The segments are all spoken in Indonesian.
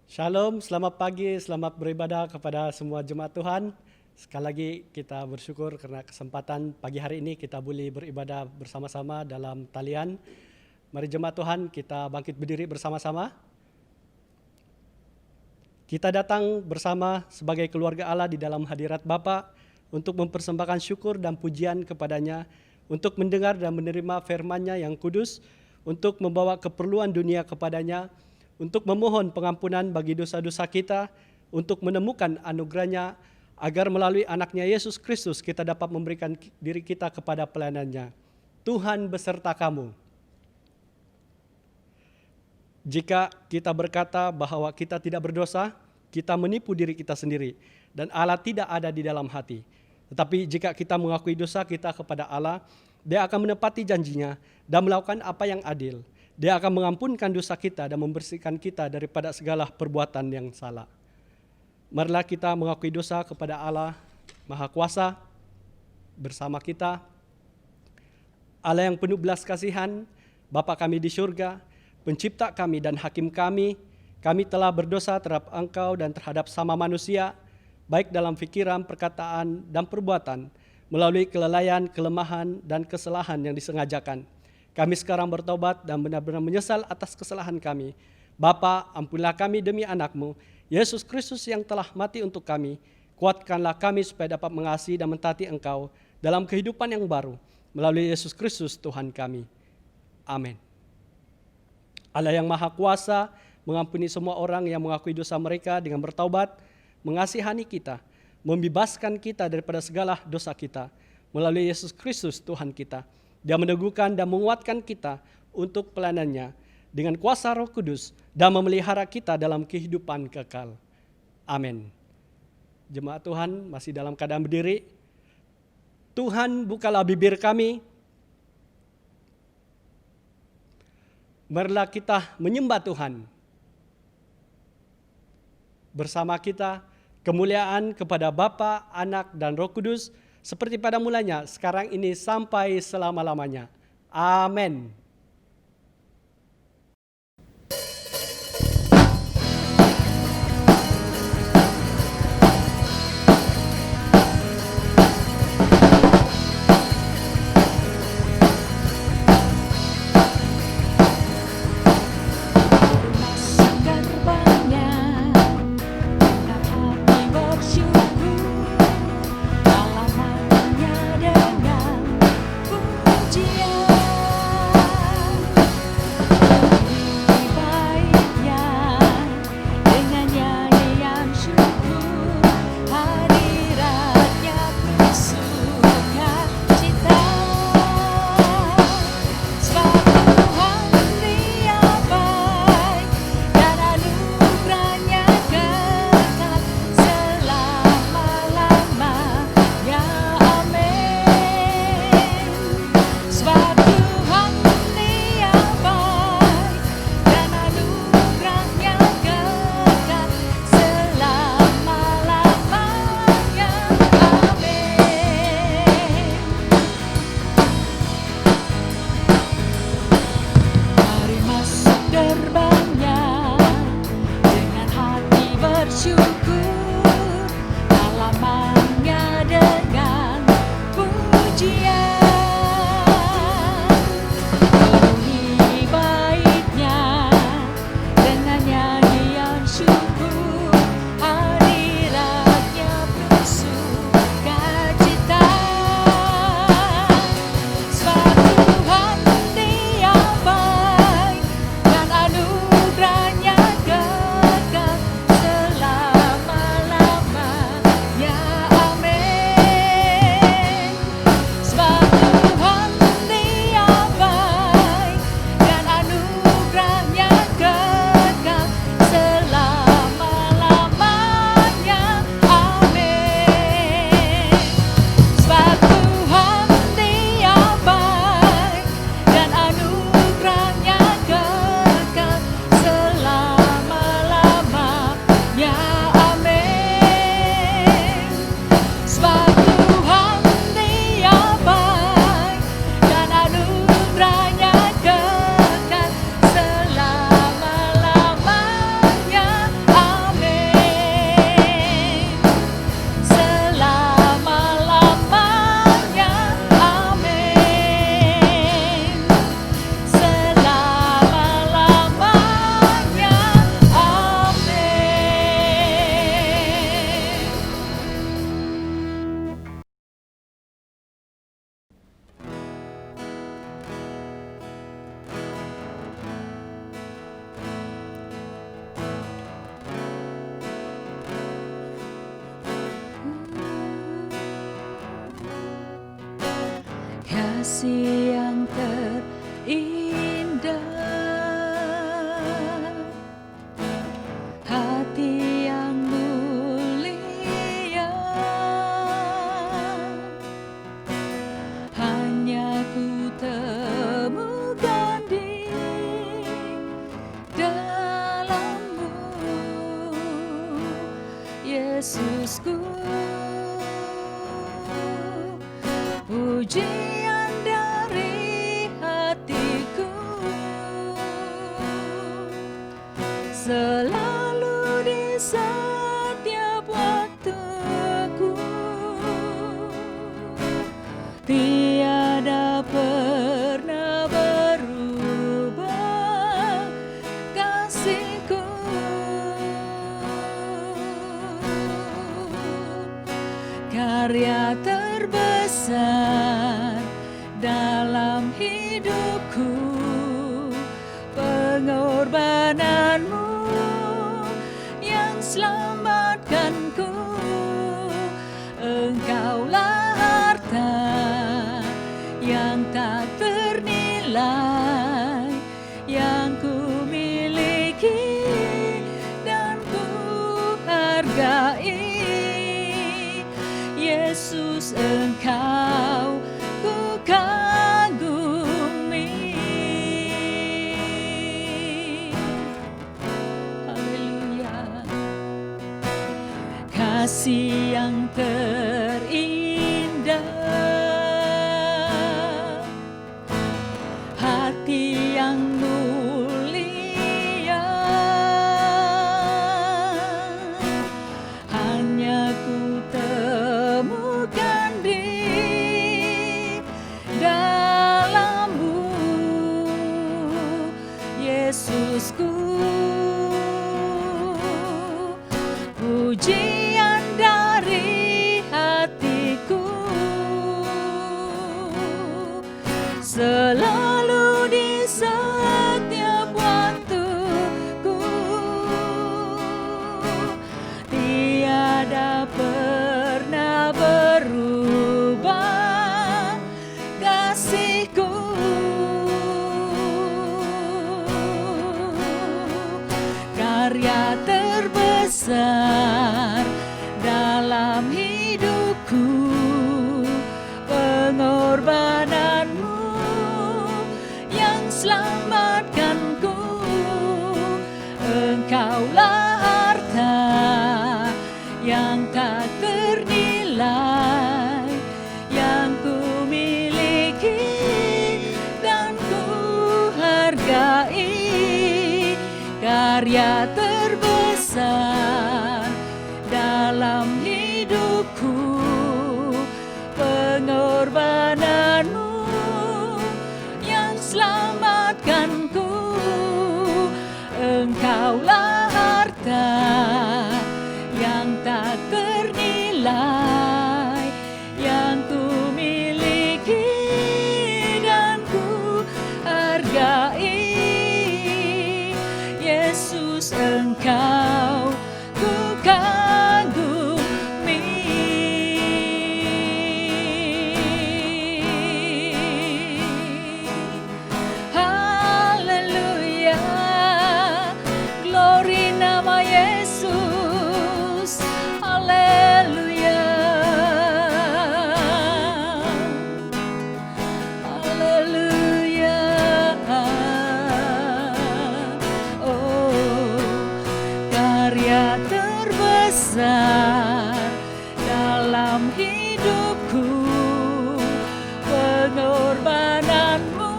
Shalom, selamat pagi, selamat beribadah kepada semua jemaat Tuhan. Sekali lagi kita bersyukur karena kesempatan pagi hari ini kita boleh beribadah bersama-sama dalam talian. Mari jemaat Tuhan, kita bangkit berdiri bersama-sama. Kita datang bersama sebagai keluarga Allah di dalam hadirat Bapa untuk mempersembahkan syukur dan pujian kepadanya, untuk mendengar dan menerima firman-Nya yang kudus, untuk membawa keperluan dunia kepadanya, untuk memohon pengampunan bagi dosa-dosa kita, untuk menemukan anugerah-Nya, agar melalui anaknya Yesus Kristus kita dapat memberikan diri kita kepada pelayanan-Nya. Tuhan beserta kamu. Jika kita berkata bahwa kita tidak berdosa, kita menipu diri kita sendiri, dan Allah tidak ada di dalam hati. Tetapi jika kita mengakui dosa kita kepada Allah, Dia akan menepati janjinya dan melakukan apa yang adil. Dia akan mengampunkan dosa kita dan membersihkan kita daripada segala perbuatan yang salah. Marilah kita mengakui dosa kepada Allah Maha Kuasa bersama kita. Allah yang penuh belas kasihan, Bapa kami di surga, pencipta kami dan hakim kami telah berdosa terhadap Engkau dan terhadap sama manusia, baik dalam pikiran, perkataan, dan perbuatan, melalui kelalaian, kelemahan, dan kesalahan yang disengajakan. Kami sekarang bertobat dan benar-benar menyesal atas kesalahan kami. Bapa, ampunilah kami demi anak-Mu, Yesus Kristus yang telah mati untuk kami. Kuatkanlah kami supaya dapat mengasihi dan mentaati Engkau dalam kehidupan yang baru, melalui Yesus Kristus Tuhan kami. Amin. Allah yang Maha Kuasa mengampuni semua orang yang mengakui dosa mereka dengan bertaubat, mengasihani kita, membebaskan kita daripada segala dosa kita, melalui Yesus Kristus Tuhan kita. Dia meneguhkan dan menguatkan kita untuk pelayanannya dengan kuasa Roh Kudus dan memelihara kita dalam kehidupan kekal. Amin. Jemaat Tuhan masih dalam keadaan berdiri. Tuhan, bukalah bibir kami. Marilah kita menyembah Tuhan. Bersama kita, kemuliaan kepada Bapa, Anak, dan Roh Kudus, seperti pada mulanya, sekarang ini, sampai selama-lamanya. Amin. Dengan pujian kasih yang terindah, hati yang mulia, hanya ku temukan di dalam-Mu, Yesusku. Pujian dari hatiku selalu di setiap waktuku, tiada pernah berubah kasihku. Karya terbesar dalam hidupku, pengorbanan-Mu yang selamatkanku. Engkaulah harta yang tak ternilai, yang ku miliki dan ku hargai. Yesus, Engkau ku kagumi. Haleluya. Kasih yang terindah, hati yang mulia, hanya ku temukan di dalam-Mu, Yesusku. Pujian dari hatiku selalu di setiap waktuku, tiada pernah berubah kasihku. Karya terbesar dalam hidupku, pengorbanan-Mu yang selamatkanku. Engkaulah harta yang tak ternilai, yang ku miliki dan ku hargai. Karya terbesar dalam hidupku, pengorbanan-Mu yang selamatkanku. Engkaulah harta yang tak ternilai, yang ku miliki dan ku hargai. Yesus, Engkau ku kagumi. Haleluya, glory nama Yesus. Haleluya, haleluya. Oh, karya terbesar dalam hidupku, pengorbanan-Mu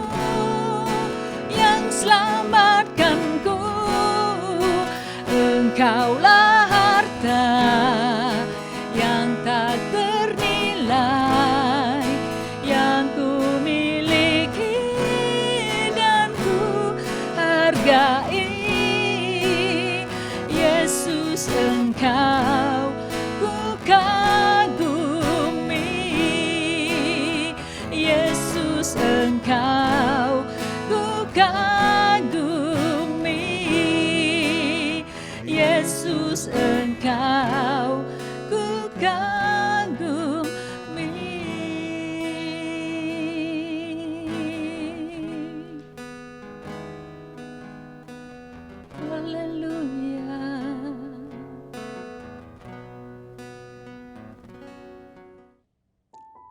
yang selamatkanku. Engkaulah harta yang tak ternilai, yang ku miliki dan ku hargai. Yesus, Engkau ku kagumi. Yesus, Engkau ku kagumi. Yesus, Engkau ku kagumi. Haleluya.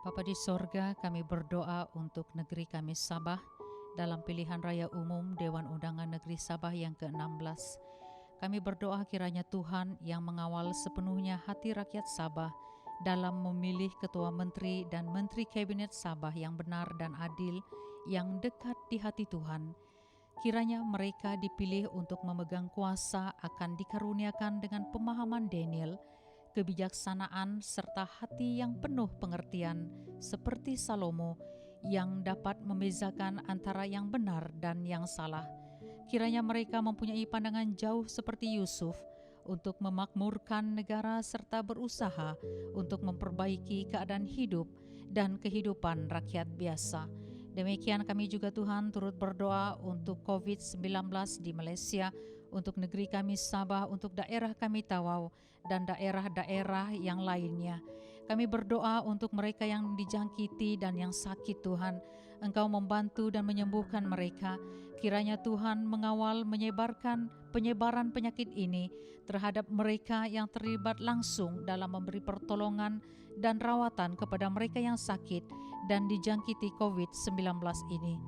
Bapa di sorga, kami berdoa untuk negeri kami Sabah dalam pilihan raya umum Dewan Undangan Negeri Sabah yang ke-16. Kami berdoa kiranya Tuhan yang mengawal sepenuhnya hati rakyat Sabah dalam memilih ketua menteri dan menteri kabinet Sabah yang benar dan adil, yang dekat di hati Tuhan. Kiranya mereka dipilih untuk memegang kuasa akan dikaruniakan dengan pemahaman Daniel, kebijaksanaan serta hati yang penuh pengertian seperti Salomo yang dapat membezakan antara yang benar dan yang salah. Kiranya mereka mempunyai pandangan jauh seperti Yusuf untuk memakmurkan negara serta berusaha untuk memperbaiki keadaan hidup dan kehidupan rakyat biasa. Demikian kami juga Tuhan turut berdoa untuk COVID-19 di Malaysia, untuk negeri kami Sabah, untuk daerah kami Tawau dan daerah-daerah yang lainnya. Kami berdoa untuk mereka yang dijangkiti dan yang sakit Tuhan. Engkau membantu dan menyembuhkan mereka. Kiranya Tuhan mengawal penyebaran penyakit ini terhadap mereka yang terlibat langsung dalam memberi pertolongan dan rawatan kepada mereka yang sakit dan dijangkiti COVID-19 ini.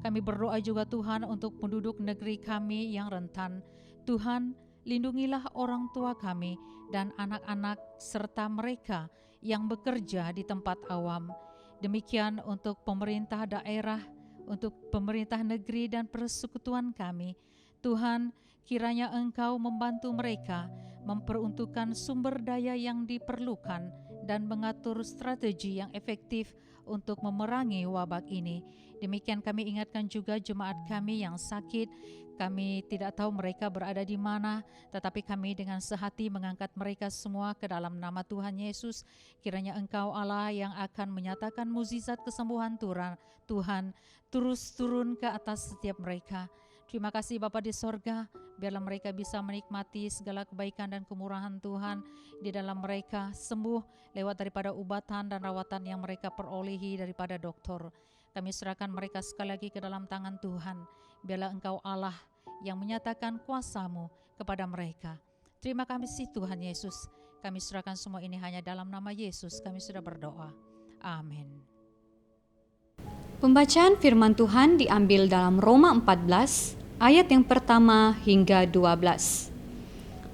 Kami berdoa juga Tuhan untuk penduduk negeri kami yang rentan. Tuhan, lindungilah orang tua kami dan anak-anak serta mereka yang bekerja di tempat awam. Demikian untuk pemerintah daerah, untuk pemerintah negeri dan persekutuan kami. Tuhan, kiranya Engkau membantu mereka memperuntukkan sumber daya yang diperlukan dan mengatur strategi yang efektif untuk memerangi wabak ini. Demikian kami ingatkan juga jemaat kami yang sakit. Kami tidak tahu mereka berada di mana, tetapi kami dengan sehati mengangkat mereka semua ke dalam nama Tuhan Yesus. Kiranya Engkau Allah yang akan menyatakan mukjizat kesembuhan Tuhan terus turun ke atas setiap mereka. Terima kasih Bapa di sorga, biarlah mereka bisa menikmati segala kebaikan dan kemurahan Tuhan di dalam mereka, sembuh lewat daripada ubatan dan rawatan yang mereka perolehi daripada dokter. Kami serahkan mereka sekali lagi ke dalam tangan Tuhan. Biarlah Engkau Allah yang menyatakan kuasa-Mu kepada mereka. Terima kasih Tuhan Yesus. Kami serahkan semua ini hanya dalam nama Yesus kami sudah berdoa. Amin. Pembacaan firman Tuhan diambil dalam Roma 14 ayat yang pertama hingga 12.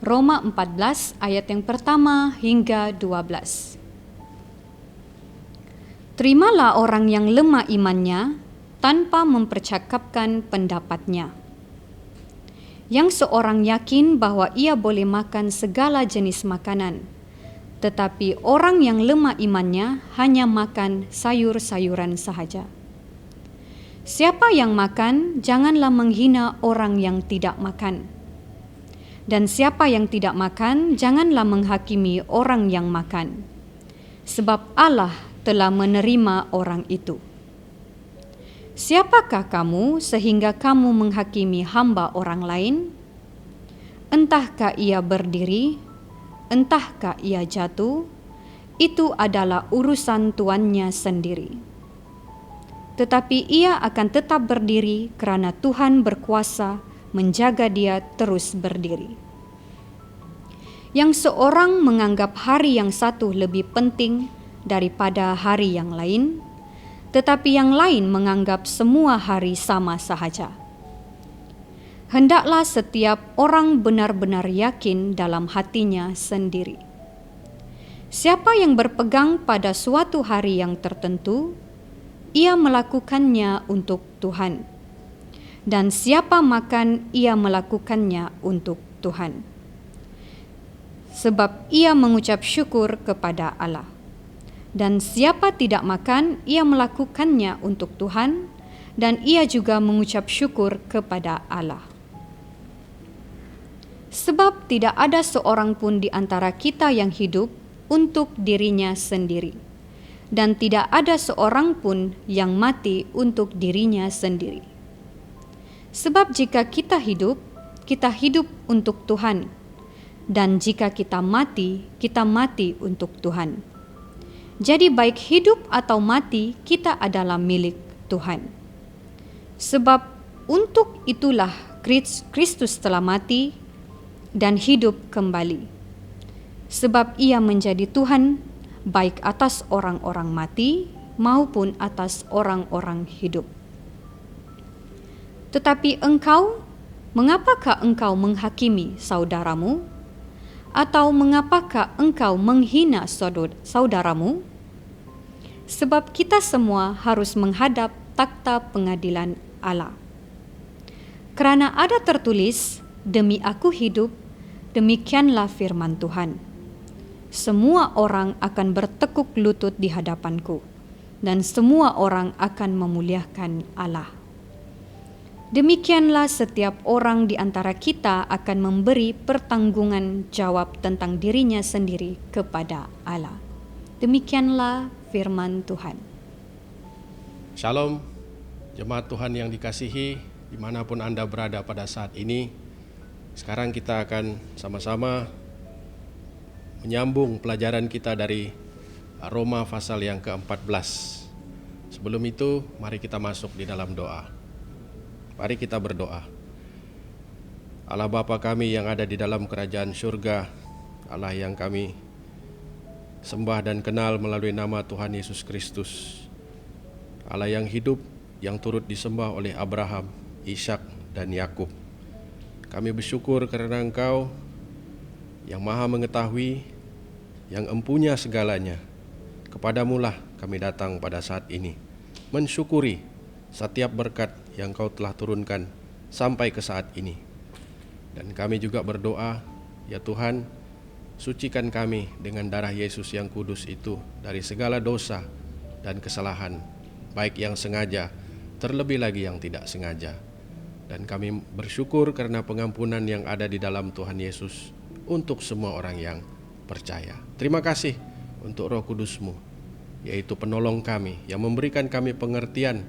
Roma 14 ayat yang pertama hingga 12. Terimalah orang yang lemah imannya tanpa mempercakapkan pendapatnya. Yang seorang yakin bahwa ia boleh makan segala jenis makanan, tetapi orang yang lemah imannya hanya makan sayur-sayuran sahaja. Siapa yang makan, janganlah menghina orang yang tidak makan. Dan siapa yang tidak makan, janganlah menghakimi orang yang makan, sebab Allah telah menerima orang itu. Siapakah kamu sehingga kamu menghakimi hamba orang lain? Entahkah ia berdiri, entahkah ia jatuh, itu adalah urusan tuannya sendiri. Tetapi ia akan tetap berdiri kerana Tuhan berkuasa menjaga dia terus berdiri. Yang seorang menganggap hari yang satu lebih penting daripada hari yang lain, tetapi yang lain menganggap semua hari sama sahaja. Hendaklah setiap orang benar-benar yakin dalam hatinya sendiri. Siapa yang berpegang pada suatu hari yang tertentu, ia melakukannya untuk Tuhan. Dan siapa makan, ia melakukannya untuk Tuhan. Sebab ia mengucap syukur kepada Allah. Dan siapa tidak makan, ia melakukannya untuk Tuhan, dan ia juga mengucap syukur kepada Allah. Sebab tidak ada seorang pun di antara kita yang hidup untuk dirinya sendiri, dan tidak ada seorang pun yang mati untuk dirinya sendiri. Sebab jika kita hidup untuk Tuhan, dan jika kita mati untuk Tuhan. Jadi baik hidup atau mati, kita adalah milik Tuhan. Sebab untuk itulah Kristus telah mati dan hidup kembali. Sebab ia menjadi Tuhan baik atas orang-orang mati maupun atas orang-orang hidup. Tetapi engkau, mengapakah engkau menghakimi saudaramu? Atau mengapakah engkau menghina saudaramu? Sebab kita semua harus menghadap takhta pengadilan Allah. Kerana ada tertulis, demi aku hidup, demikianlah firman Tuhan. Semua orang akan bertekuk lutut di hadapanku, dan semua orang akan memuliakan Allah. Demikianlah setiap orang di antara kita akan memberi pertanggungan jawab tentang dirinya sendiri kepada Allah. Demikianlah firman Tuhan. Shalom, jemaat Tuhan yang dikasihi, dimanapun Anda berada pada saat ini. Sekarang kita akan sama-sama menyambung pelajaran kita dari Roma pasal yang ke-14. Sebelum itu, mari kita masuk di dalam doa. Mari kita berdoa. Allah Bapa kami yang ada di dalam kerajaan surga, Allah yang kami sembah dan kenal melalui nama Tuhan Yesus Kristus, Allah yang hidup, yang turut disembah oleh Abraham, Ishak, dan Yakub. Kami bersyukur karena Engkau yang maha mengetahui, yang empunya segalanya. Kepadamulah kami datang pada saat ini, mensyukuri setiap berkat yang Kau telah turunkan sampai ke saat ini. Dan kami juga berdoa, ya Tuhan, sucikan kami dengan darah Yesus yang kudus itu dari segala dosa dan kesalahan, baik yang sengaja, terlebih lagi yang tidak sengaja. Dan kami bersyukur karena pengampunan yang ada di dalam Tuhan Yesus untuk semua orang yang percaya. Terima kasih untuk Roh Kudus-Mu, yaitu penolong kami yang memberikan kami pengertian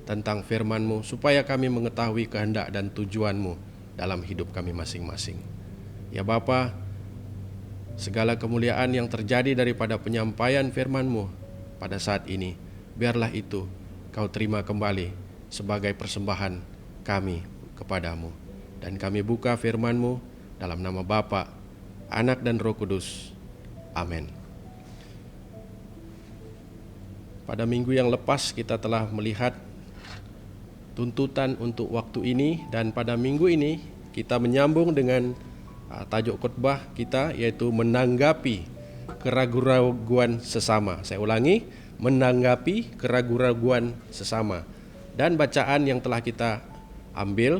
tentang firman-Mu, supaya kami mengetahui kehendak dan tujuan-Mu dalam hidup kami masing-masing. Ya Bapa, segala kemuliaan yang terjadi daripada penyampaian firman-Mu pada saat ini, biarlah itu Kau terima kembali sebagai persembahan kami kepadamu. Dan kami buka firman-Mu dalam nama Bapa, Anak dan Roh Kudus. Amin. Pada minggu yang lepas kita telah melihat tuntutan untuk waktu ini, dan pada minggu ini kita menyambung dengan tajuk khotbah kita, yaitu menanggapi keraguan-raguan sesama. Saya ulangi, menanggapi keraguan-raguan sesama. Dan bacaan yang telah kita ambil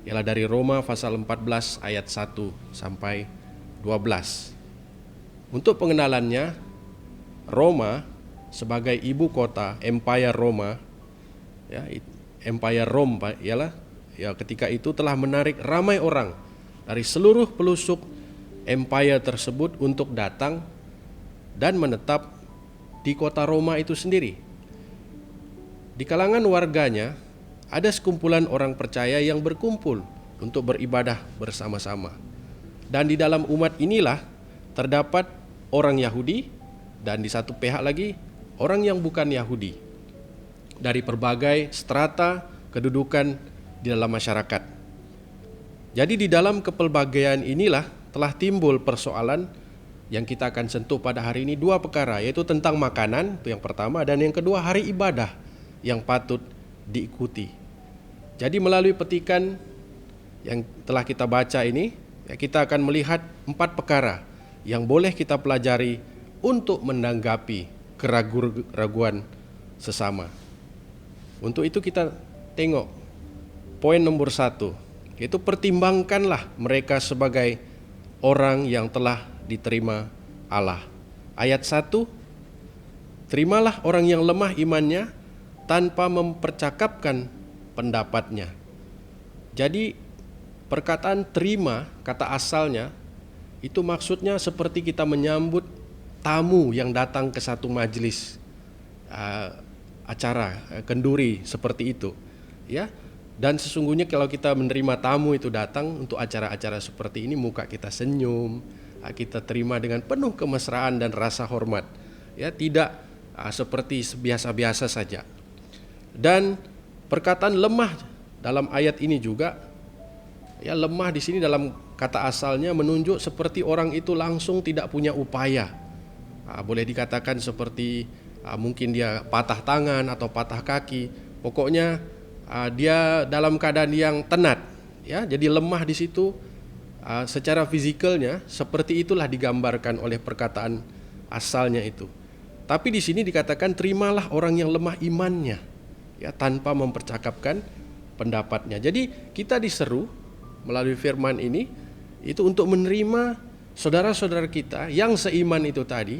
ialah dari Roma pasal 14 ayat 1 sampai 12. Untuk pengenalannya, Roma sebagai ibu kota Empire Roma, ya, Empire Rome ialah ya, ketika itu telah menarik ramai orang dari seluruh pelosok empire tersebut untuk datang dan menetap di kota Roma itu sendiri. Di kalangan warganya ada sekumpulan orang percaya yang berkumpul untuk beribadah bersama-sama. Dan di dalam umat inilah terdapat orang Yahudi dan di satu pihak lagi orang yang bukan Yahudi, dari berbagai strata kedudukan di dalam masyarakat. Jadi di dalam kepelbagaian inilah telah timbul persoalan yang kita akan sentuh pada hari ini, dua perkara, yaitu tentang makanan, itu yang pertama, dan yang kedua hari ibadah yang patut diikuti. Jadi melalui petikan yang telah kita baca ini, ya, kita akan melihat 4 perkara yang boleh kita pelajari untuk menanggapi keraguan sesama. Untuk itu kita tengok poin nomor 1, yaitu pertimbangkanlah mereka sebagai orang yang telah diterima Allah. Ayat 1, terimalah orang yang lemah imannya tanpa mempercakapkan pendapatnya. Jadi perkataan terima, kata asalnya itu maksudnya seperti kita menyambut tamu yang datang ke satu majelis acara kenduri seperti itu, ya. Dan sesungguhnya kalau kita menerima tamu itu datang untuk acara-acara seperti ini, muka kita senyum, kita terima dengan penuh kemesraan dan rasa hormat, ya, tidak seperti biasa-biasa saja. Dan perkataan lemah dalam ayat ini juga Ya, lemah di sini dalam kata asalnya menunjuk seperti orang itu langsung tidak punya upaya. Boleh dikatakan seperti mungkin dia patah tangan atau patah kaki. Pokoknya dia dalam keadaan yang tenat. Ya, jadi lemah di situ secara fizikalnya seperti itulah digambarkan oleh perkataan asalnya itu. Tapi di sini dikatakan terimalah orang yang lemah imannya, ya, tanpa mempercakapkan pendapatnya. Jadi kita diseru melalui firman ini itu untuk menerima saudara-saudara kita yang seiman itu tadi,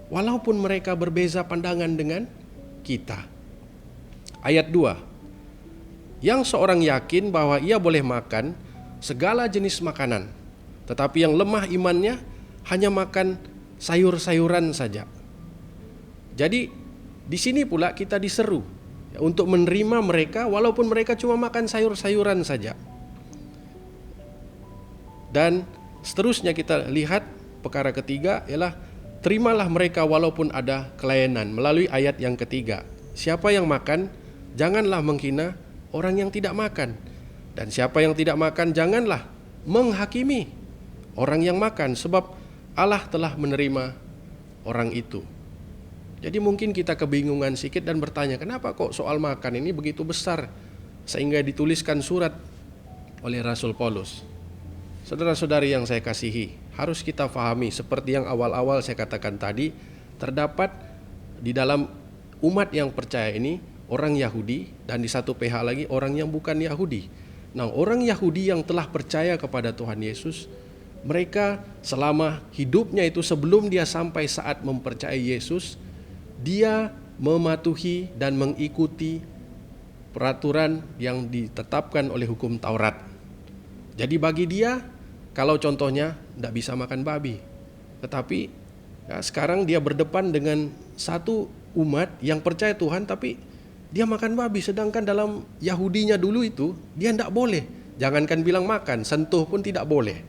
walaupun mereka berbeza pandangan dengan kita. Ayat 2. Yang seorang yakin bahwa ia boleh makan segala jenis makanan, tetapi yang lemah imannya hanya makan sayur-sayuran saja. Jadi di sini pula kita diseru untuk menerima mereka walaupun mereka cuma makan sayur-sayuran saja. Dan seterusnya kita lihat perkara ketiga ialah terimalah mereka walaupun ada kelainan melalui ayat yang ketiga. Siapa yang makan, janganlah menghina orang yang tidak makan. Dan siapa yang tidak makan, janganlah menghakimi orang yang makan, sebab Allah telah menerima orang itu. Jadi mungkin kita kebingungan sedikit dan bertanya, kenapa kok soal makan ini begitu besar sehingga dituliskan surat oleh Rasul Paulus. Saudara-saudari yang saya kasihi, harus kita fahami seperti yang awal-awal saya katakan tadi, terdapat di dalam umat yang percaya ini orang Yahudi dan di satu pihak lagi orang yang bukan Yahudi. Nah, orang Yahudi yang telah percaya kepada Tuhan Yesus, mereka selama hidupnya itu sebelum dia sampai saat mempercayai Yesus, dia mematuhi dan mengikuti peraturan yang ditetapkan oleh hukum Taurat. Jadi bagi dia, kalau contohnya tidak bisa makan babi, tetapi ya, sekarang dia berdepan dengan satu umat yang percaya Tuhan tapi dia makan babi, sedangkan dalam Yahudinya dulu itu dia tidak boleh. Jangankan bilang makan, sentuh pun tidak boleh.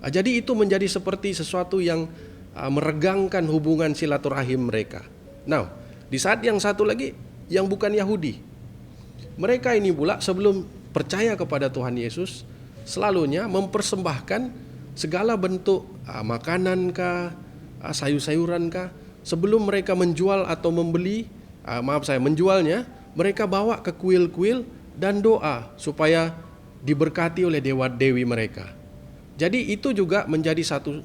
Jadi itu menjadi seperti sesuatu yang meregangkan hubungan silaturahim mereka. Nah, di saat yang satu lagi yang bukan Yahudi, mereka ini pula sebelum percaya kepada Tuhan Yesus selalunya mempersembahkan segala bentuk makanan kah, sayur-sayuran kah, sebelum mereka menjual atau membeli, menjualnya, mereka bawa ke kuil-kuil dan doa supaya diberkati oleh dewa-dewi mereka. Jadi itu juga menjadi satu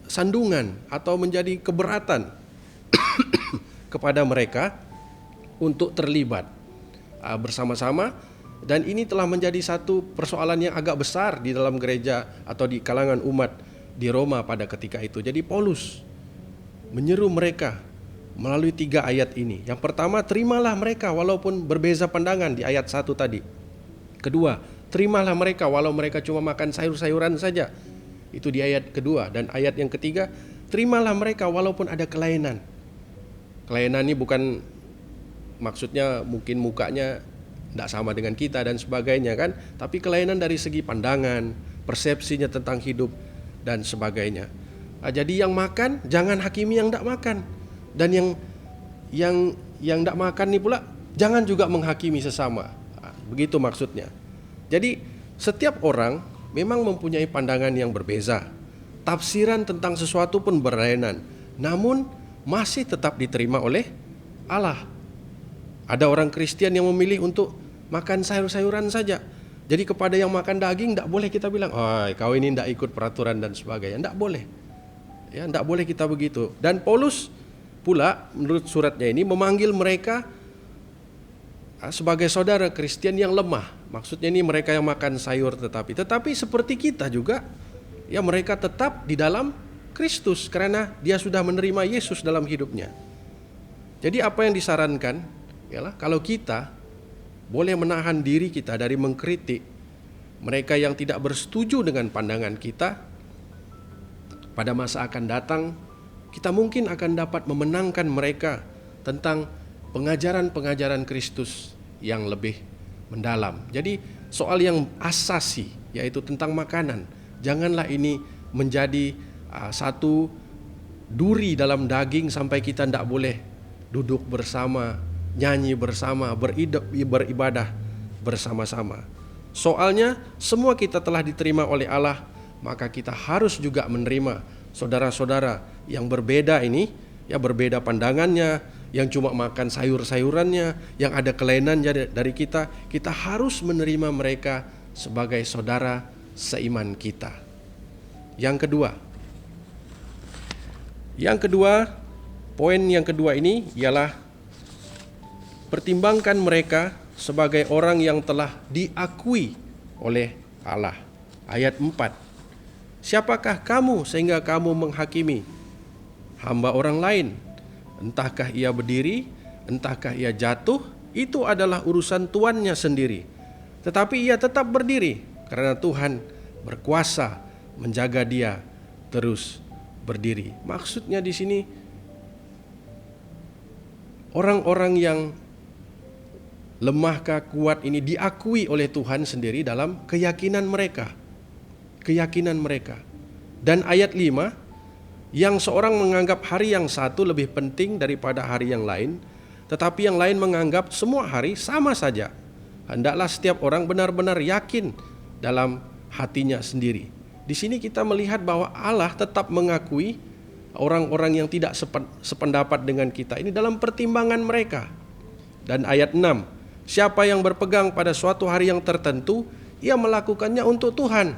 sandungan atau menjadi keberatan kepada mereka untuk terlibat bersama-sama. Dan ini telah menjadi satu persoalan yang agak besar di dalam gereja atau di kalangan umat di Roma pada ketika itu. Jadi Paulus menyeru mereka melalui 3 ayat ini. Yang pertama, terimalah mereka walaupun berbeza pandangan di ayat 1 tadi. Kedua, terimalah mereka walau mereka cuma makan sayur-sayuran saja. Itu di ayat kedua. Dan ayat yang ketiga, terimalah mereka walaupun ada kelainan. Kelainan ini bukan maksudnya mungkin mukanya tidak sama dengan kita dan sebagainya kan, tapi kelainan dari segi pandangan, persepsinya tentang hidup dan sebagainya. Jadi yang makan jangan hakimi yang tidak makan, dan yang tidak makan ini pula jangan juga menghakimi sesama. Begitu maksudnya. Jadi setiap orang memang mempunyai pandangan yang berbeza, tafsiran tentang sesuatu pun berlainan, namun masih tetap diterima oleh Allah. Ada orang Kristen yang memilih untuk makan sayur-sayuran saja. Jadi kepada yang makan daging tidak boleh kita bilang, "Oh, kau ini tidak ikut peraturan dan sebagainya." Tidak boleh. Ya, tidak boleh kita begitu. Dan Paulus pula menurut suratnya ini memanggil mereka sebagai saudara Kristen yang lemah. Maksudnya ini mereka yang makan sayur tetapi seperti kita juga, ya mereka tetap di dalam Kristus karena dia sudah menerima Yesus dalam hidupnya. Jadi apa yang disarankan ialah kalau kita boleh menahan diri kita dari mengkritik mereka yang tidak bersetuju dengan pandangan kita, pada masa akan datang kita mungkin akan dapat memenangkan mereka tentang pengajaran-pengajaran Kristus yang lebih mendalam. Jadi soal yang asasi yaitu tentang makanan, janganlah ini menjadi satu duri dalam daging sampai kita tidak boleh duduk bersama, nyanyi bersama, beribadah bersama-sama. Soalnya semua kita telah diterima oleh Allah, maka kita harus juga menerima saudara-saudara yang berbeda ini, ya berbeda pandangannya, yang cuma makan sayur-sayurannya, yang ada kelainannya dari kita. Kita harus menerima mereka sebagai saudara seiman kita. Yang kedua, poin yang kedua ini ialah pertimbangkan mereka sebagai orang yang telah diakui oleh Allah. Ayat 4. Siapakah kamu sehingga kamu menghakimi hamba orang lain? Entahkah ia berdiri, entahkah ia jatuh, itu adalah urusan tuannya sendiri. Tetapi ia tetap berdiri karena Tuhan berkuasa menjaga dia terus berdiri. Maksudnya di sini orang-orang yang lemahkah kuat ini diakui oleh Tuhan sendiri dalam keyakinan mereka. Dan ayat 5, yang seorang menganggap hari yang satu lebih penting daripada hari yang lain, tetapi yang lain menganggap semua hari sama saja. Hendaklah setiap orang benar-benar yakin dalam hatinya sendiri. Di sini kita melihat bahwa Allah tetap mengakui orang-orang yang tidak sependapat dengan kita ini dalam pertimbangan mereka. Dan ayat 6, siapa yang berpegang pada suatu hari yang tertentu, ia melakukannya untuk Tuhan.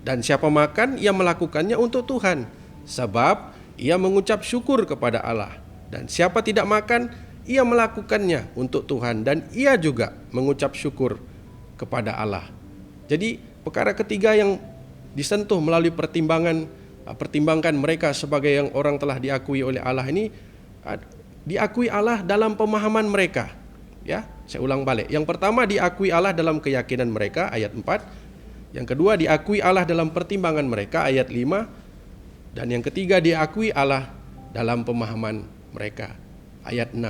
Dan siapa makan, ia melakukannya untuk Tuhan, sebab ia mengucap syukur kepada Allah. Dan siapa tidak makan, ia melakukannya untuk Tuhan, dan ia juga mengucap syukur kepada Allah. Jadi perkara ketiga yang disentuh melalui pertimbangkan mereka sebagai yang orang telah diakui oleh Allah ini, diakui Allah dalam pemahaman mereka. Ya, saya ulang balik. Yang pertama, diakui Allah dalam keyakinan mereka, ayat 4. Yang kedua, diakui Allah dalam pertimbangan mereka, ayat 5. Dan yang ketiga, diakui Allah dalam pemahaman mereka, ayat 6.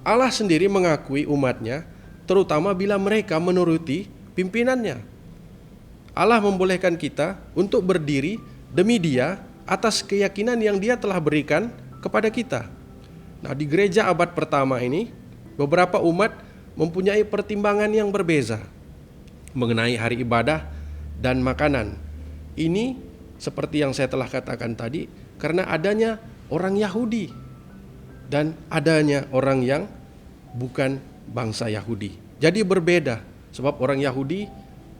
Allah sendiri mengakui umatnya, terutama bila mereka menuruti pimpinannya. Allah membolehkan kita untuk berdiri demi Dia atas keyakinan yang Dia telah berikan kepada kita. Nah, di gereja abad pertama ini, beberapa umat mempunyai pertimbangan yang berbeza mengenai hari ibadah dan makanan. Ini seperti yang saya telah katakan tadi, karena adanya orang Yahudi dan adanya orang yang bukan bangsa Yahudi. Jadi berbeda, sebab orang Yahudi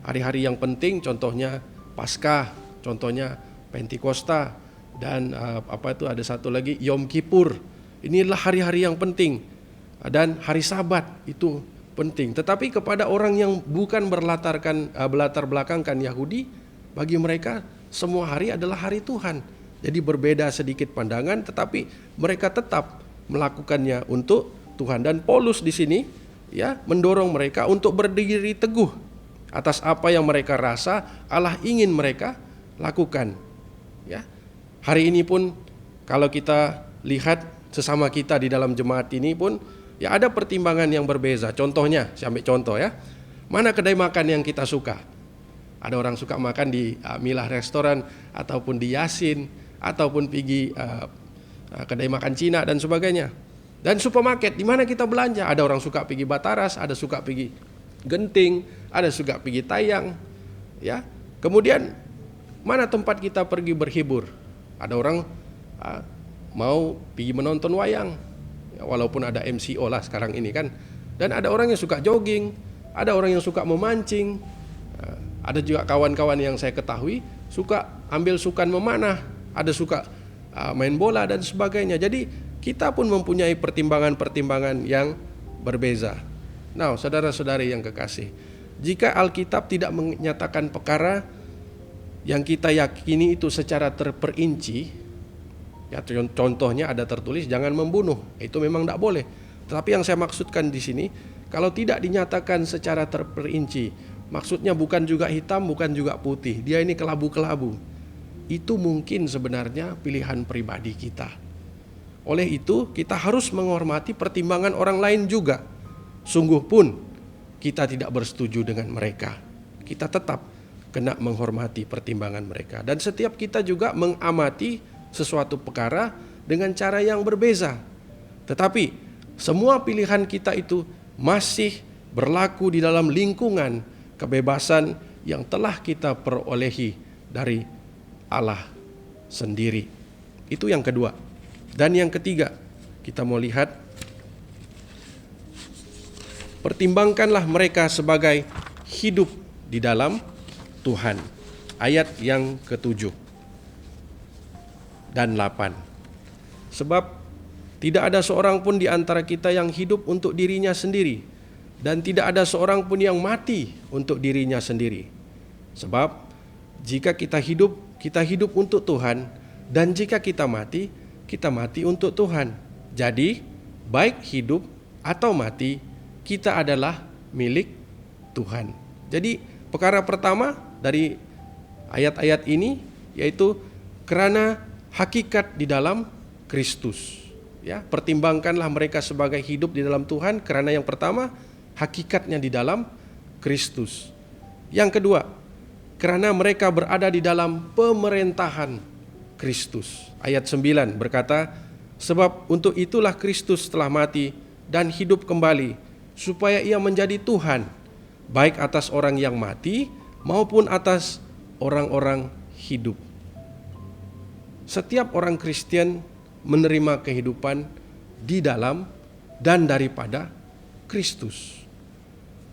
hari-hari yang penting, contohnya Paskah, contohnya Pentakosta, dan ada satu lagi Yom Kippur. Inilah hari-hari yang penting. Dan hari Sabat itu penting. Tetapi kepada orang yang bukan berlatar belakangkan Yahudi, bagi mereka semua hari adalah hari Tuhan. Jadi berbeda sedikit pandangan, tetapi mereka tetap melakukannya untuk Tuhan. Dan Paulus di sini ya mendorong mereka untuk berdiri teguh atas apa yang mereka rasa Allah ingin mereka lakukan. Ya, hari ini pun kalau kita lihat sesama kita di dalam jemaat ini pun, ya ada pertimbangan yang berbeza. Contohnya, saya ambil contoh ya. Mana kedai makan yang kita suka? Ada orang suka makan di Milah Restoran, ataupun di Yasin, ataupun pergi kedai makan Cina dan sebagainya. Dan supermarket, di mana kita belanja? Ada orang suka pergi Bataras, ada suka pergi Genting, ada suka pergi Tayang. Ya. Kemudian mana tempat kita pergi berhibur? Ada orang mau pergi menonton wayang. Walaupun ada MCO lah sekarang ini kan. Dan ada orang yang suka jogging, ada orang yang suka memancing, ada juga kawan-kawan yang saya ketahui suka ambil sukan memanah, ada suka main bola dan sebagainya. Jadi kita pun mempunyai pertimbangan-pertimbangan yang berbeza. Nah, saudara-saudari yang kekasih, jika Alkitab tidak menyatakan perkara yang kita yakini itu secara terperinci, ya, contohnya ada tertulis jangan membunuh, itu memang tidak boleh. Tetapi yang saya maksudkan di sini, kalau tidak dinyatakan secara terperinci, maksudnya bukan juga hitam, bukan juga putih, dia ini kelabu-kelabu. Itu mungkin sebenarnya pilihan pribadi kita. Oleh itu, kita harus menghormati pertimbangan orang lain juga. Sungguh pun kita tidak bersetuju dengan mereka, kita tetap kena menghormati pertimbangan mereka. Dan setiap kita juga mengamati sesuatu perkara dengan cara yang berbeza. Tetapi semua pilihan kita itu masih berlaku di dalam lingkungan kebebasan yang telah kita perolehi dari Allah sendiri. Itu yang kedua. Dan yang ketiga, kita mau lihat, pertimbangkanlah mereka sebagai hidup di dalam Tuhan. Ayat yang ke-7 dan 8. Sebab tidak ada seorang pun di antara kita yang hidup untuk dirinya sendiri, dan tidak ada seorang pun yang mati untuk dirinya sendiri. Sebab jika kita hidup untuk Tuhan, dan jika kita mati untuk Tuhan. Jadi, baik hidup atau mati, kita adalah milik Tuhan. Jadi, perkara pertama dari ayat-ayat ini yaitu karena hakikat di dalam Kristus. Ya, pertimbangkanlah mereka sebagai hidup di dalam Tuhan karena yang pertama hakikatnya di dalam Kristus. Yang kedua, karena mereka berada di dalam pemerintahan Kristus. Ayat 9 berkata, sebab untuk itulah Kristus telah mati dan hidup kembali, supaya ia menjadi Tuhan, baik atas orang yang mati maupun atas orang-orang hidup. Setiap orang Kristen menerima kehidupan di dalam dan daripada Kristus.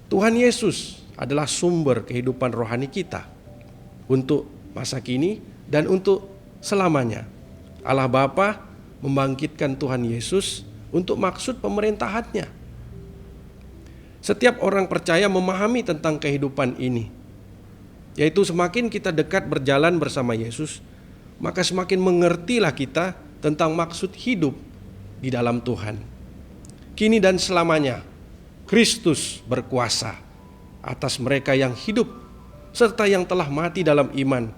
Tuhan Yesus adalah sumber kehidupan rohani kita untuk masa kini dan untuk selamanya. Allah Bapa membangkitkan Tuhan Yesus untuk maksud pemerintahannya. Setiap orang percaya memahami tentang kehidupan ini, yaitu semakin kita dekat berjalan bersama Yesus, maka semakin mengertilah kita tentang maksud hidup di dalam Tuhan. Kini dan selamanya, Kristus berkuasa atas mereka yang hidup serta yang telah mati dalam iman,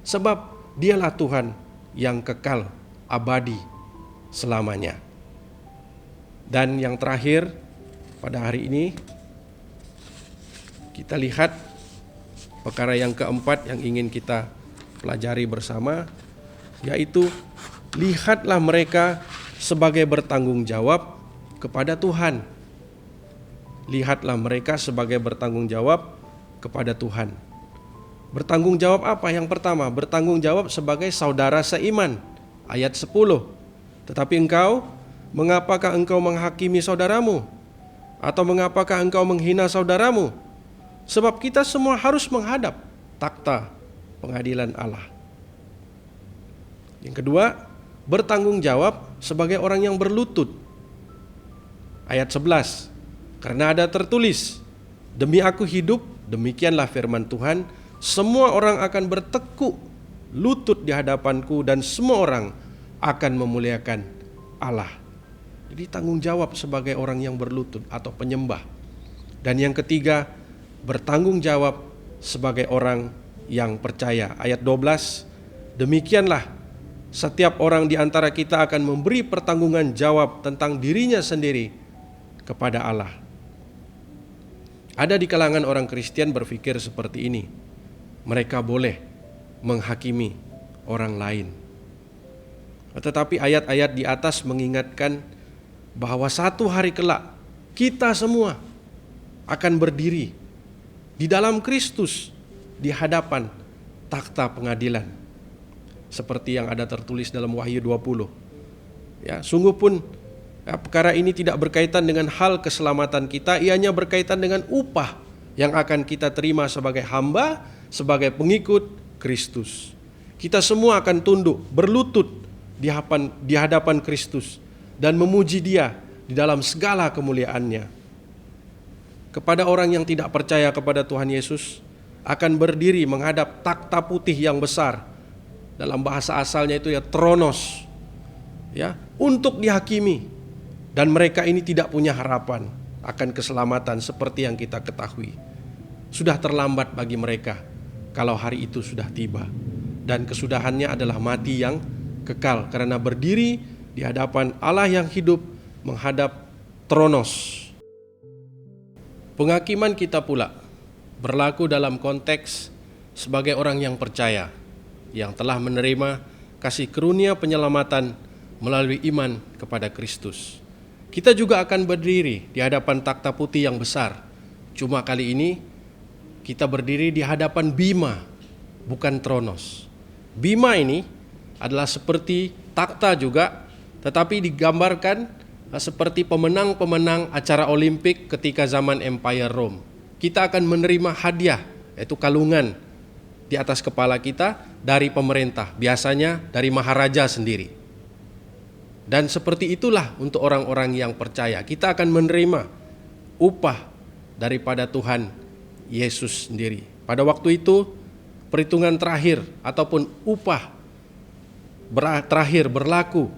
sebab Dialah Tuhan yang kekal abadi selamanya. Dan yang terakhir pada hari ini, kita lihat perkara yang keempat yang ingin kita pelajari bersama, yaitu lihatlah mereka sebagai bertanggung jawab kepada Tuhan. Lihatlah mereka sebagai bertanggung jawab kepada Tuhan. Bertanggung jawab apa? Yang pertama, bertanggung jawab sebagai saudara seiman. Ayat 10. Tetapi engkau, mengapakah engkau menghakimi saudaramu? Atau mengapakah engkau menghina saudaramu? Sebab kita semua harus menghadap takhta pengadilan Allah. Yang kedua, bertanggung jawab sebagai orang yang berlutut. Ayat 11. Karena ada tertulis, demi aku hidup, demikianlah firman Tuhan, semua orang akan bertekuk lutut di hadapanku dan semua orang akan memuliakan Allah. Jadi tanggung jawab sebagai orang yang berlutut atau penyembah. Dan yang ketiga, bertanggung jawab sebagai orang yang percaya. Ayat 12, demikianlah setiap orang di antara kita akan memberi pertanggungan jawab tentang dirinya sendiri kepada Allah. Ada di kalangan orang Kristen berpikir seperti ini. Mereka boleh menghakimi orang lain. Tetapi ayat-ayat di atas mengingatkan bahwa satu hari kelak kita semua akan berdiri di dalam Kristus di hadapan takhta pengadilan. Seperti yang ada tertulis dalam Wahyu 20. Ya, sungguh pun perkara ini tidak berkaitan dengan hal keselamatan kita, ianya berkaitan dengan upah yang akan kita terima sebagai hamba, sebagai pengikut Kristus. Kita semua akan tunduk, berlutut di hadapan Kristus dan memuji Dia di dalam segala kemuliaannya. Kepada orang yang tidak percaya kepada Tuhan Yesus, akan berdiri menghadap takhta putih yang besar. Dalam bahasa asalnya itu ya tronos, ya, untuk dihakimi. Dan mereka ini tidak punya harapan akan keselamatan seperti yang kita ketahui. Sudah terlambat bagi mereka kalau hari itu sudah tiba. Dan kesudahannya adalah mati yang kekal, karena berdiri di hadapan Allah yang hidup menghadap tronos. Penghakiman kita pula berlaku dalam konteks sebagai orang yang percaya, yang telah menerima kasih karunia penyelamatan melalui iman kepada Kristus. Kita juga akan berdiri di hadapan takhta putih yang besar. Cuma kali ini kita berdiri di hadapan bima, bukan tronos. Bima ini adalah seperti takhta juga, tetapi digambarkan seperti pemenang-pemenang acara Olimpik ketika zaman Empire Rome. Kita akan menerima hadiah, yaitu kalungan di atas kepala kita dari pemerintah, biasanya dari maharaja sendiri. Dan seperti itulah untuk orang-orang yang percaya, kita akan menerima upah daripada Tuhan Yesus sendiri. Pada waktu itu perhitungan terakhir ataupun upah terakhir berlaku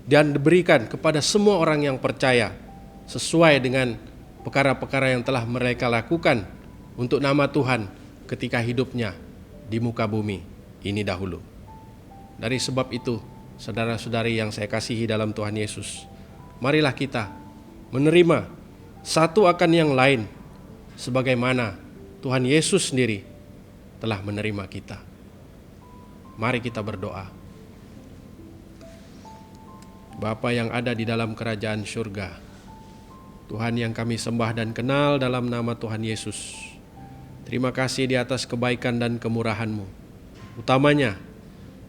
dan diberikan kepada semua orang yang percaya sesuai dengan perkara-perkara yang telah mereka lakukan untuk nama Tuhan ketika hidupnya di muka bumi ini dahulu. Dari sebab itu, saudara-saudari yang saya kasihi dalam Tuhan Yesus, marilah kita menerima satu akan yang lain sebagaimana Tuhan Yesus sendiri telah menerima kita. Mari kita berdoa. Bapa yang ada di dalam kerajaan surga, Tuhan yang kami sembah dan kenal dalam nama Tuhan Yesus, terima kasih di atas kebaikan dan kemurahan-Mu. Utamanya,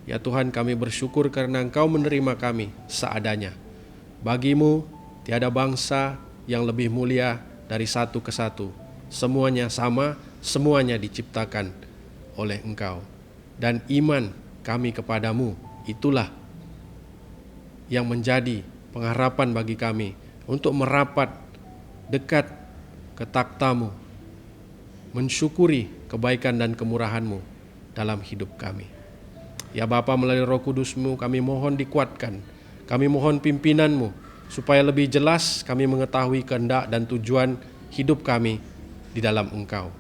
ya Tuhan, kami bersyukur karena Engkau menerima kami seadanya. Bagi-Mu tiada bangsa yang lebih mulia dari satu ke satu. Semuanya sama, semuanya diciptakan oleh Engkau. Dan iman kami kepadamu, itulah yang menjadi pengharapan bagi kami untuk merapat dekat ke takhta-Mu, mensyukuri kebaikan dan kemurahan-Mu dalam hidup kami. Ya Bapa, melalui Roh Kudus-Mu kami mohon dikuatkan, kami mohon pimpinan-Mu supaya lebih jelas kami mengetahui kehendak dan tujuan hidup kami di dalam Engkau.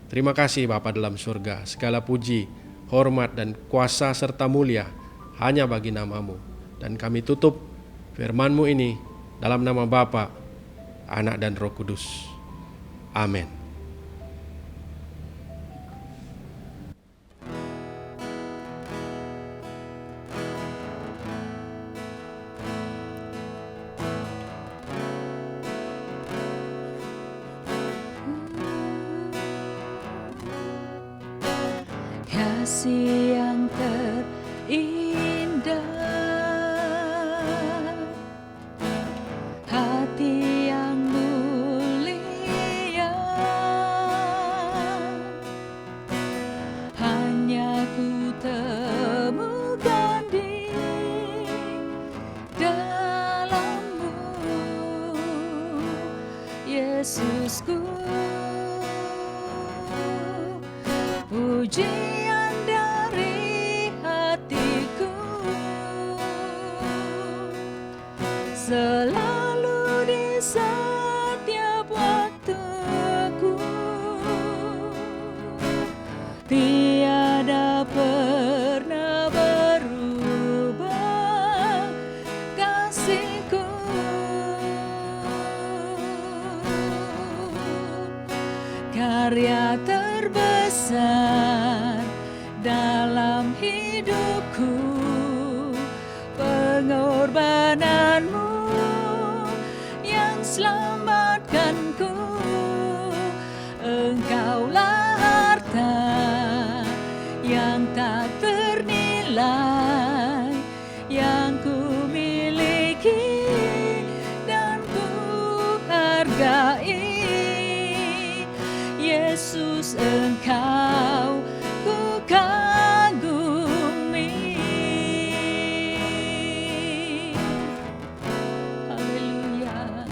Terima kasih Bapa dalam surga, segala puji, hormat dan kuasa serta mulia hanya bagi nama-Mu. Dan kami tutup firman-Mu ini dalam nama Bapa, Anak dan Roh Kudus. Amin. Kasih yang terindah, hati yang mulia, hanya ku temukan di dalam-Mu, Yesusku. Pujian dari hatiku selalu di setiap waktuku, tiada pernah berubah kasih-Ku. Karya terbesar dalam hidupku, pengorbanan-Mu yang selamatkanku. Engkaulah harta yang tak ternilai yang ku miliki dan ku hargai. Yesus, Engkau ku kagumi. Haleluya.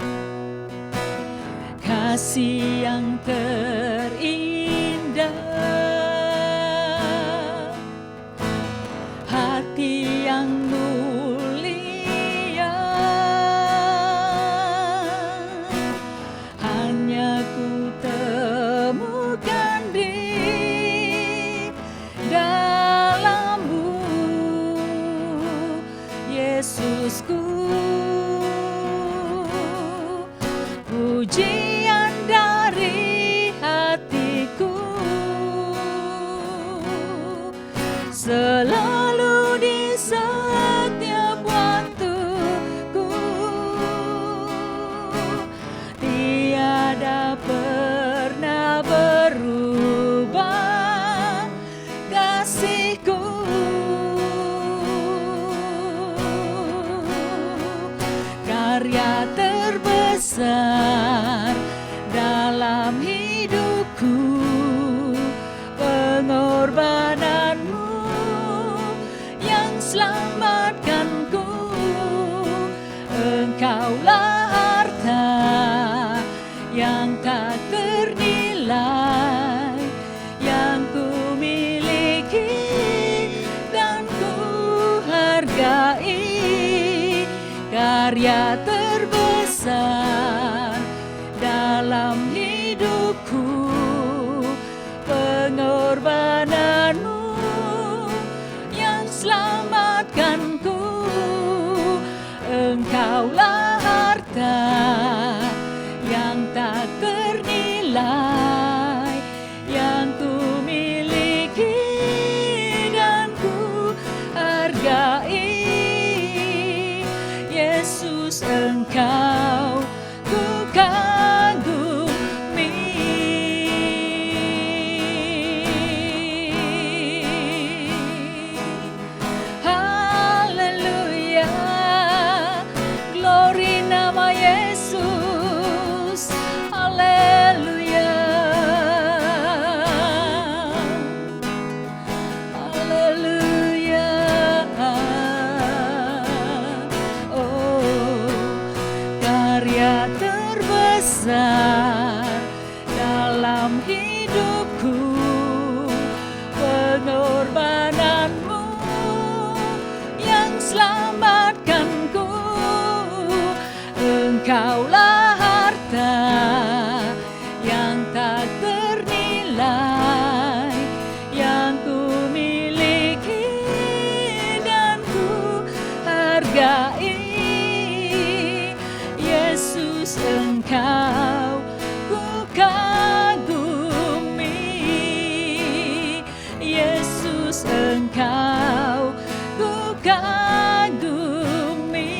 Kasih yang terindah, hati yang mulia, hanya ku temukan di dalam-Mu, Yesusku. Pujian dari hatiku selalu di setiap waktuku, tiada pernah berubah kasihku. Karya terbesar dalam hidupku, pengorbananmu yang selamatkanku. Engkaulah harta yang tak ternilai yang ku miliki dan ku hargai. Karya terbesar dalam hidupku, pengorbananmu yang selamatkanku. Engkaulah harta yang tak ternilai yang ku miliki dan ku hargai. Yesus, Engkau ku kagumi. Haleluya, glory nama Yesus. Haleluya, haleluya. Oh, karya terbesar dalam hidupku, pengorbananmu yang selamatkanku. Engkaulah harta yang tak ternilai yang ku miliki dan ku hargai. Yesus, Engkau ku kagumi. Yesus, Engkau ku kagumi.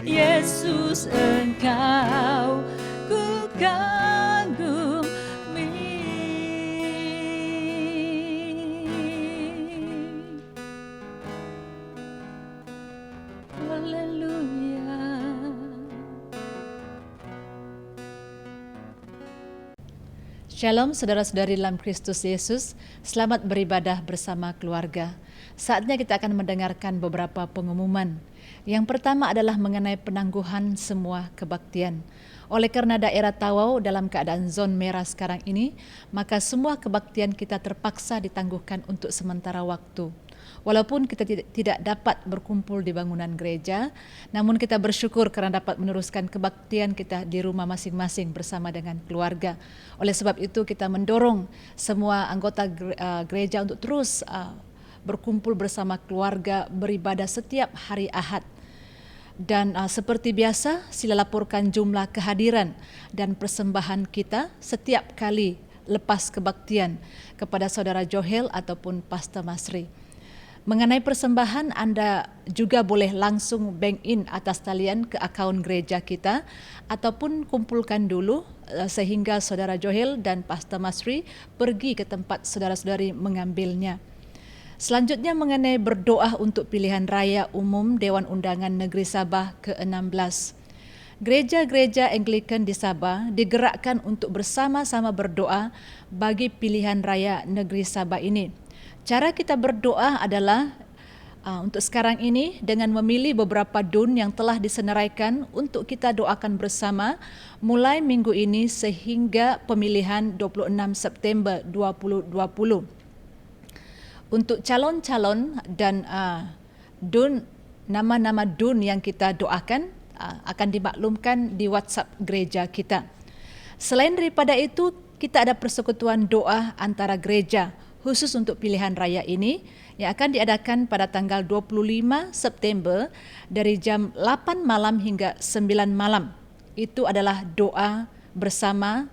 Yesus, Engkau ku kagumi. Haleluya. Shalom saudara-saudari dalam Kristus Yesus, selamat beribadah bersama keluarga. Saatnya kita akan mendengarkan beberapa pengumuman. Yang pertama adalah mengenai penangguhan semua kebaktian. Oleh karena daerah Tawau dalam keadaan zon merah sekarang ini, maka semua kebaktian kita terpaksa ditangguhkan untuk sementara waktu. Walaupun kita tidak dapat berkumpul di bangunan gereja, namun kita bersyukur karena dapat meneruskan kebaktian kita di rumah masing-masing bersama dengan keluarga. Oleh sebab itu kita mendorong semua anggota gereja untuk terus berkumpul bersama keluarga, beribadah setiap hari Ahad. Dan seperti biasa, sila laporkan jumlah kehadiran dan persembahan kita setiap kali lepas kebaktian kepada Saudara Johel ataupun Pastor Masri. Mengenai persembahan, Anda juga boleh langsung bank in atas talian ke akaun gereja kita ataupun kumpulkan dulu sehingga Saudara Johel dan Pastor Masri pergi ke tempat saudara-saudari mengambilnya. Selanjutnya mengenai berdoa untuk pilihan raya umum Dewan Undangan Negeri Sabah ke-16. Gereja-gereja Anglikan di Sabah digerakkan untuk bersama-sama berdoa bagi pilihan raya negeri Sabah ini. Cara kita berdoa adalah untuk sekarang ini dengan memilih beberapa dun yang telah disenaraikan untuk kita doakan bersama mulai minggu ini sehingga pemilihan 26 September 2020. Untuk calon-calon dan dun, nama-nama dun yang kita doakan akan dimaklumkan di WhatsApp gereja kita. Selain daripada itu, kita ada persekutuan doa antara gereja khusus untuk pilihan raya ini yang akan diadakan pada tanggal 25 September dari jam 8 malam hingga 9 malam. Itu adalah doa bersama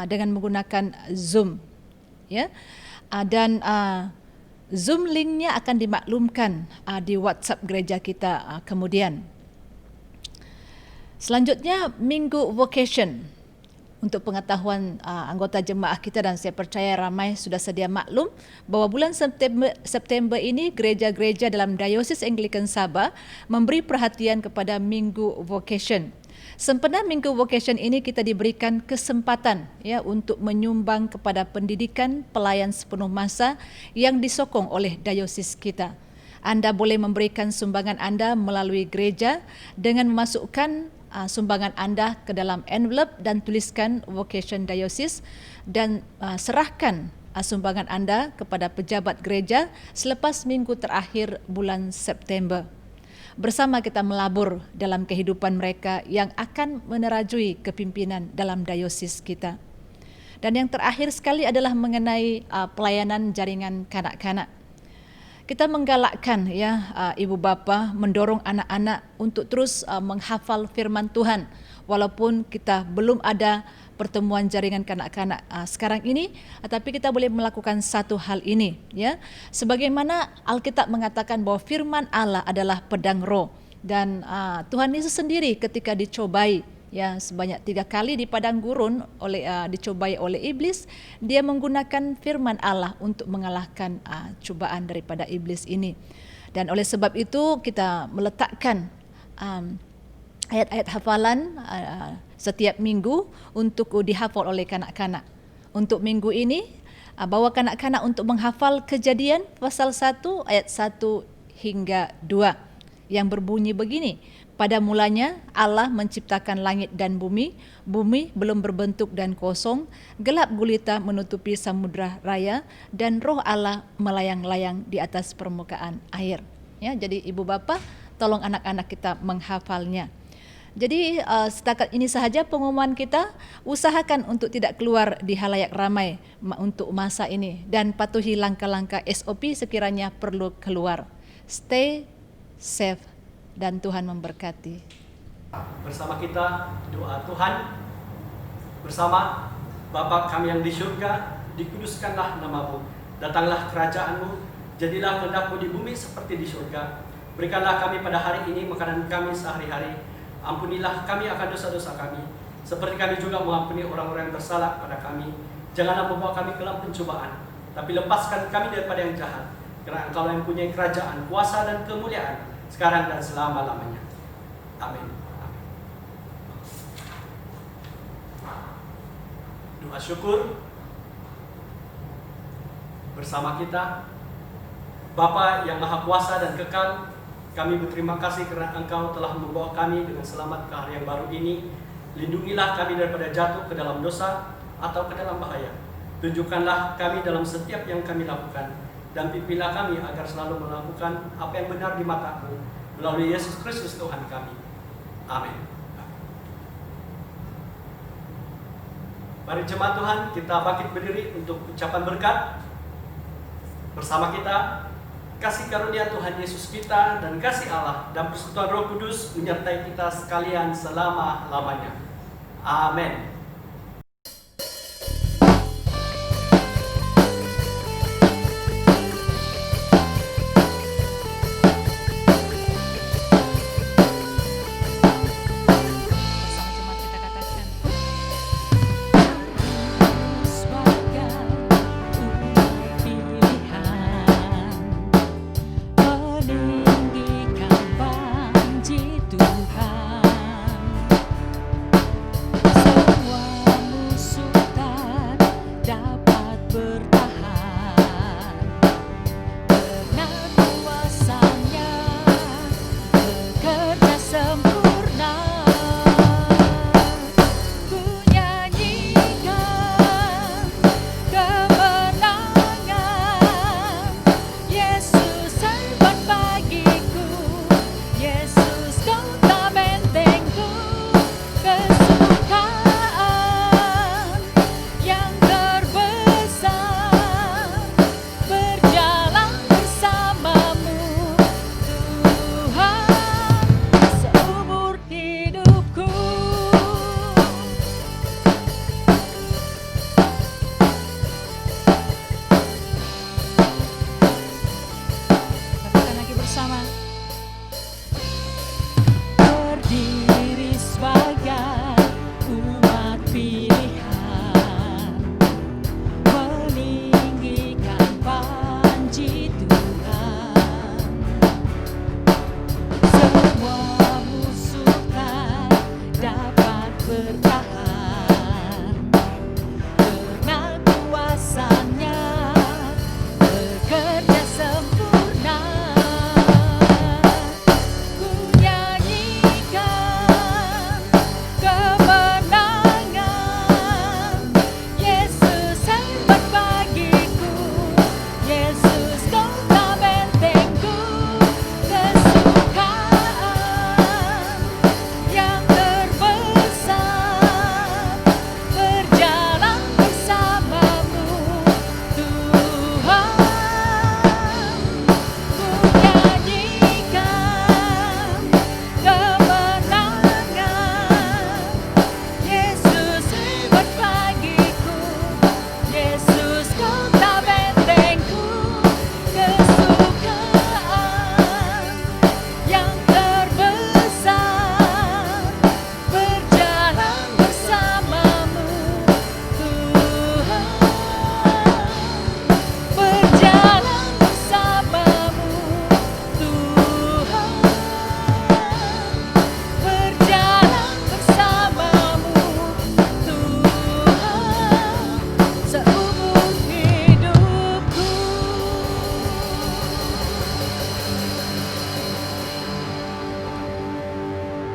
dengan menggunakan Zoom. Ya. Dan Zoom linknya akan dimaklumkan di WhatsApp gereja kita kemudian. Selanjutnya Minggu Vocation. Untuk pengetahuan anggota jemaah kita, dan saya percaya ramai sudah sedia maklum bahwa bulan September ini gereja-gereja dalam Diosis Anglican Sabah memberi perhatian kepada Minggu Vocation. Sempena Minggu Vocation ini kita diberikan kesempatan ya untuk menyumbang kepada pendidikan pelayan sepenuh masa yang disokong oleh diosis kita. Anda boleh memberikan sumbangan Anda melalui gereja dengan memasukkan sumbangan Anda ke dalam envelope dan tuliskan Vocation Diocese dan serahkan sumbangan Anda kepada pejabat gereja selepas minggu terakhir bulan September. Bersama kita melabur dalam kehidupan mereka yang akan menerajui kepimpinan dalam diosis kita. Dan yang terakhir sekali adalah mengenai pelayanan jaringan kanak-kanak. Kita menggalakkan ibu bapa mendorong anak-anak untuk terus menghafal firman Tuhan walaupun kita belum ada pertemuan jaringan kanak-kanak sekarang ini, tapi kita boleh melakukan satu hal ini ya. Sebagaimana Alkitab mengatakan bahwa firman Allah adalah pedang roh, dan Tuhan Yesus sendiri ketika dicobai ya sebanyak 3 kali di padang gurun dicobai oleh iblis, dia menggunakan firman Allah untuk mengalahkan cubaan daripada iblis ini. Dan oleh sebab itu kita meletakkan ayat-ayat hafalan setiap minggu untuk dihafal oleh kanak-kanak. Untuk minggu ini bawa kanak-kanak untuk menghafal Kejadian pasal 1 ayat 1 hingga 2 yang berbunyi begini. Pada mulanya Allah menciptakan langit dan bumi. Bumi belum berbentuk dan kosong. Gelap gulita menutupi samudra raya dan roh Allah melayang-layang di atas permukaan air. Ya, jadi ibu bapa tolong anak-anak kita menghafalnya. Jadi setakat ini sahaja pengumuman kita. Usahakan untuk tidak keluar di halayak ramai untuk masa ini dan patuhi langkah-langkah SOP sekiranya perlu keluar. Stay safe dan Tuhan memberkati. Bersama kita doa Tuhan, bersama Bapa kami yang di surga, dikuduskanlah nama-Mu, datanglah kerajaan-Mu, jadilah kehendak-Mu di bumi seperti di surga. Berikanlah kami pada hari ini makanan kami sehari-hari. Ampunilah kami akan dosa-dosa kami, seperti kami juga mengampuni orang-orang yang bersalah pada kami. Janganlah membawa kami ke dalam pencobaan, tapi lepaskan kami daripada yang jahat. Karena Engkau yang punya kerajaan, kuasa dan kemuliaan, sekarang dan selama-lamanya. Amin. Doa syukur bersama kita. Bapa yang Maha Kuasa dan Kekal, kami berterima kasih karena Engkau telah membawa kami dengan selamat ke hari yang baru ini. Lindungilah kami daripada jatuh ke dalam dosa atau ke dalam bahaya. Tunjukkanlah kami dalam setiap yang kami lakukan, dan pimpinlah kami agar selalu melakukan apa yang benar di mata-Mu melalui Yesus Kristus Tuhan kami. Amin. Mari jemaat Tuhan, kita bangkit berdiri untuk ucapan berkat. Bersama kita, kasih karunia Tuhan Yesus kita dan kasih Allah dan persekutuan Roh Kudus menyertai kita sekalian selama-lamanya. Amin.